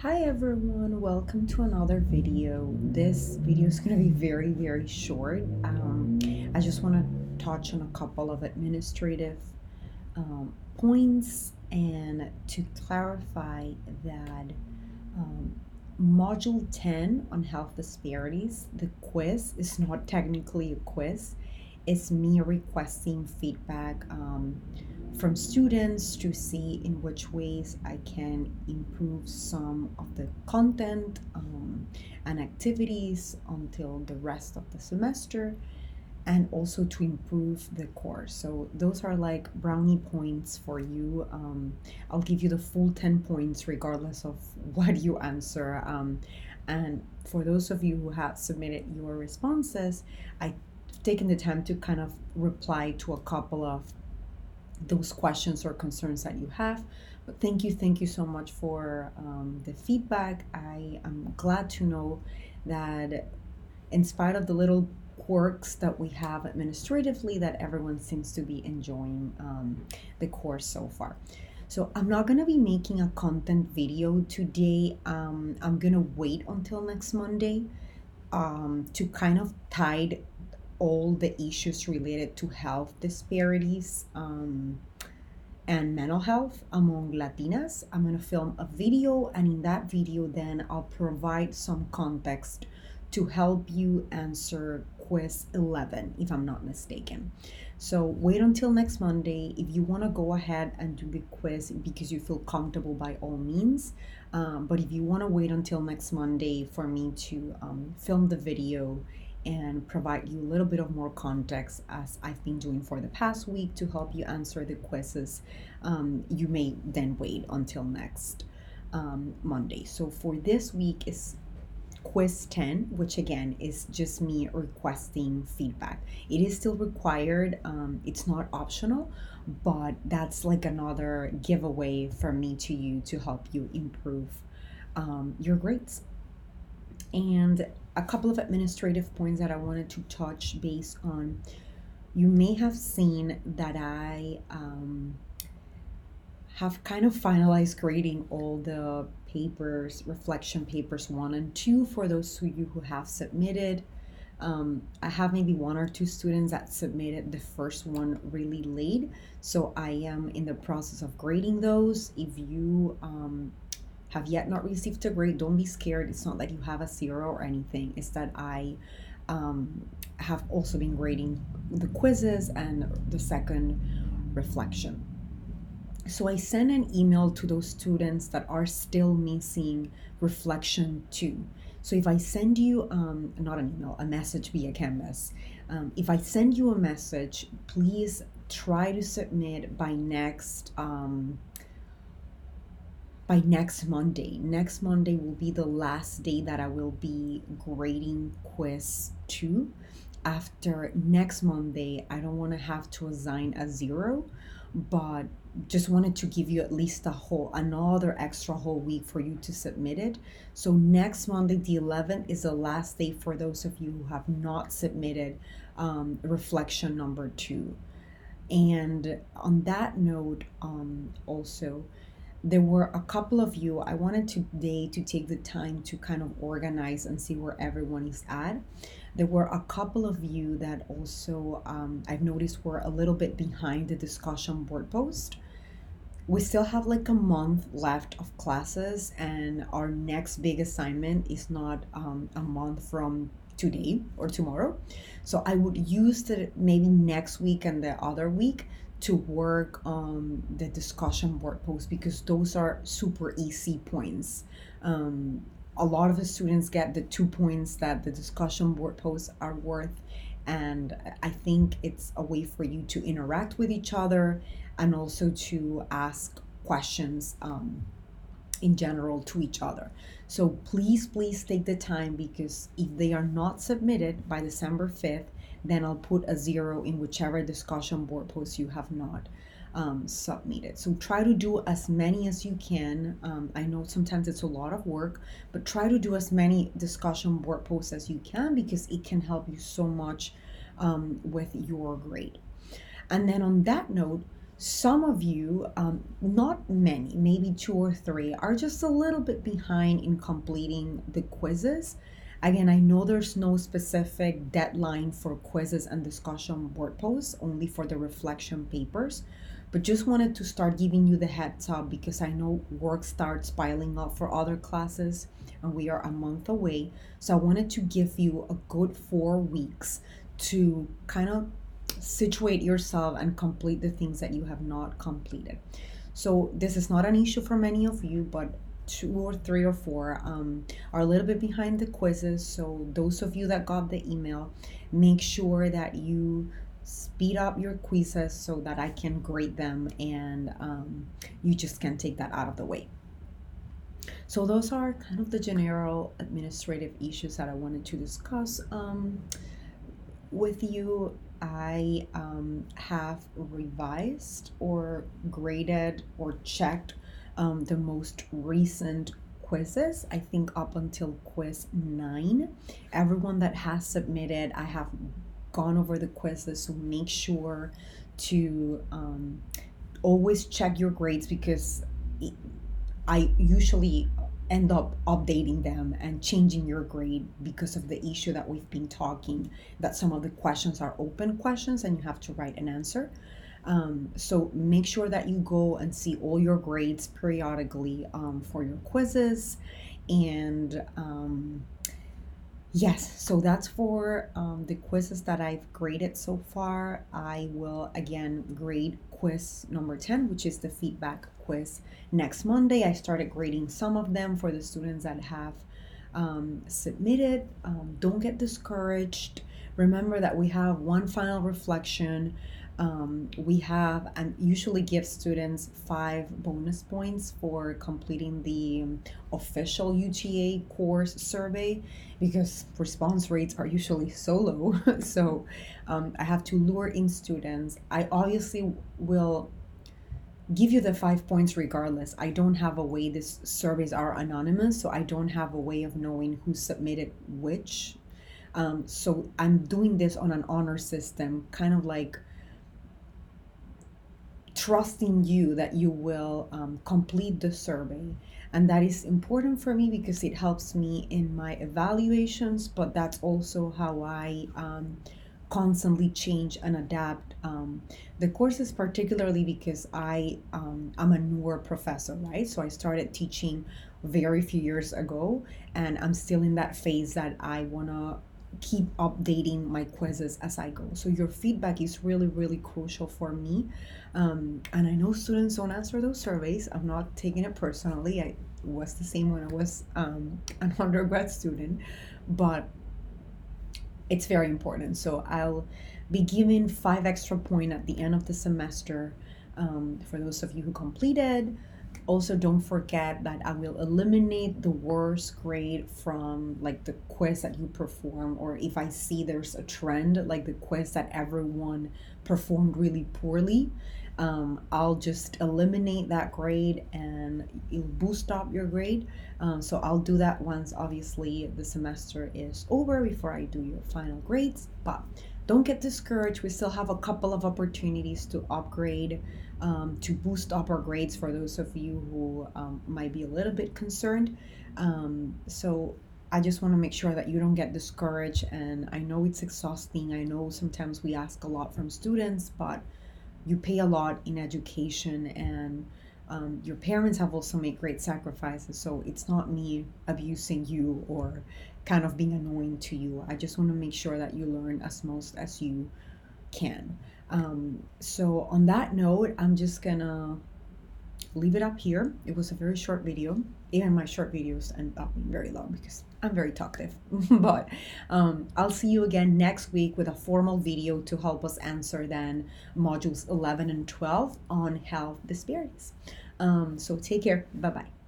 Hi everyone, welcome to another video. This video is going to be very short. I just want to touch on a couple of administrative points and to clarify that um, Module 10 on health disparities, the quiz is not technically a quiz. It's me requesting feedback from students to see in which ways I can improve some of the content and activities until the rest of the semester, and also to improve the course. So those are like brownie points for you. I'll give you the full 10 points regardless of what you answer. And for those of you who have submitted your responses, I've taken the time to kind of reply to a couple of those questions or concerns that you have. But thank you so much for the feedback. I am glad to know that in spite of the little quirks that we have administratively, that everyone seems to be enjoying the course so far. So I'm not going to be making a content video today. I'm going to wait until next Monday to kind of tide all the issues related to health disparities and mental health among Latinas. I'm going to film a video, and in that video, then I'll provide some context to help you answer quiz 11, if I'm not mistaken. So wait until next Monday. If you want to go ahead and do the quiz because you feel comfortable, by all means. But if you want to wait until next Monday for me to film the video and provide you a little bit of more context, as I've been doing for the past week, to help you answer the quizzes, you may then wait until next Monday. So for this week is quiz 10, which again is just me requesting feedback. It is still required, it's not optional, but that's like another giveaway from me to you to help you improve your grades. And a couple of administrative points that I wanted to touch base on. You may have seen that I have kind of finalized grading all the papers, reflection papers 1 and 2, for those of you who have submitted. I have maybe 1 or 2 students that submitted the first one really late, so I am in the process of grading those. If you have yet not received a grade, don't be scared. It's not that you have a 0 or anything. It's that I have also been grading the quizzes and the second reflection. So I sent an email to those students that are still missing reflection 2. So if I send you, not an email, a message via Canvas, if I send you a message, please try to submit by next Monday. Next Monday will be the last day that I will be grading quiz 2. After next Monday, I don't want to have to assign a 0, but just wanted to give you at least another extra whole week for you to submit it. So next Monday, the 11th, is the last day for those of you who have not submitted reflection number 2. And on that note, also, there were a couple of you, I wanted today to take the time to kind of organize and see where everyone is at. There were a couple of you that also I've noticed were a little bit behind the discussion board post. We still have like a month left of classes, and our next big assignment is not a month from today or tomorrow. So I would use the maybe next week and the other week to work on the discussion board posts, because those are super easy points. A lot of the students get the 2 points that the discussion board posts are worth, and I think it's a way for you to interact with each other and also to ask questions in general to each other. So please take the time, because if they are not submitted by December 5th, then I'll put a 0 in whichever discussion board posts you have not submitted. So try to do as many as you can. I know sometimes it's a lot of work, but try to do as many discussion board posts as you can, because it can help you so much with your grade. And then on that note, Some of you, not many, maybe two or three, are just a little bit behind in completing the quizzes. Again, I know there's no specific deadline for quizzes and discussion board posts, only for the reflection papers. But just wanted to start giving you the heads up because I know work starts piling up for other classes and we are a month away. So I wanted to give you a good 4 weeks to kind of situate yourself and complete the things that you have not completed. So this is not an issue for many of you, but two or three or four are a little bit behind the quizzes. So those of you that got the email, make sure that you speed up your quizzes so that I can grade them and you just can take that out of the way. So those are kind of the general administrative issues that I wanted to discuss with you. I have revised or graded or checked the most recent quizzes. I think up until quiz 9. Everyone that has submitted, I have gone over the quizzes, so make sure to always check your grades because I usually end up updating them and changing your grade because of the issue that we've been talking, that some of the questions are open questions and you have to write an answer. So make sure that you go and see all your grades periodically for your quizzes. And yes, so that's for the quizzes that I've graded so far. I will again grade quiz number 10, which is the feedback quiz, next Monday. I started grading some of them for the students that have submitted. Don't get discouraged. Remember that we have one final reflection. We have and usually give students 5 bonus points for completing the official UTA course survey because response rates are usually so low. So I have to lure in students. I obviously will give you the 5 points regardless. I don't have a way, these surveys are anonymous, so I don't have a way of knowing who submitted which. So I'm doing this on an honor system, kind of like trusting you that you will complete the survey. And that is important for me because it helps me in my evaluations, but that's also how I constantly change and adapt the courses, particularly because I'm a newer professor, right? So I started teaching very few years ago, and I'm still in that phase that I want to keep updating my quizzes as I go. So your feedback is really, really crucial for me. And I know students don't answer those surveys. I'm not taking it personally. I was the same when I was an undergrad student, but it's very important. So I'll be giving 5 extra points at the end of the semester for those of you who completed. Also, don't forget that I will eliminate the worst grade from like the quiz that you perform, or if I see there's a trend, like the quiz that everyone performed really poorly, I'll just eliminate that grade and it'll boost up your grade. So I'll do that once obviously the semester is over before I do your final grades. But don't get discouraged. We still have a couple of opportunities to upgrade, to boost up our grades for those of you who might be a little bit concerned. So I just want to make sure that you don't get discouraged. And I know it's exhausting. I know sometimes we ask a lot from students, but you pay a lot in education, and your parents have also made great sacrifices. So it's not me abusing you or kind of being annoying to you. I just want to make sure that you learn as most as you can. So on that note, I'm just gonna leave it up here. It was a very short video. Even my short videos end up being very long because I'm very talkative. But I'll see you again next week with a formal video to help us answer then modules 11 and 12 on health disparities. So take care. Bye-bye.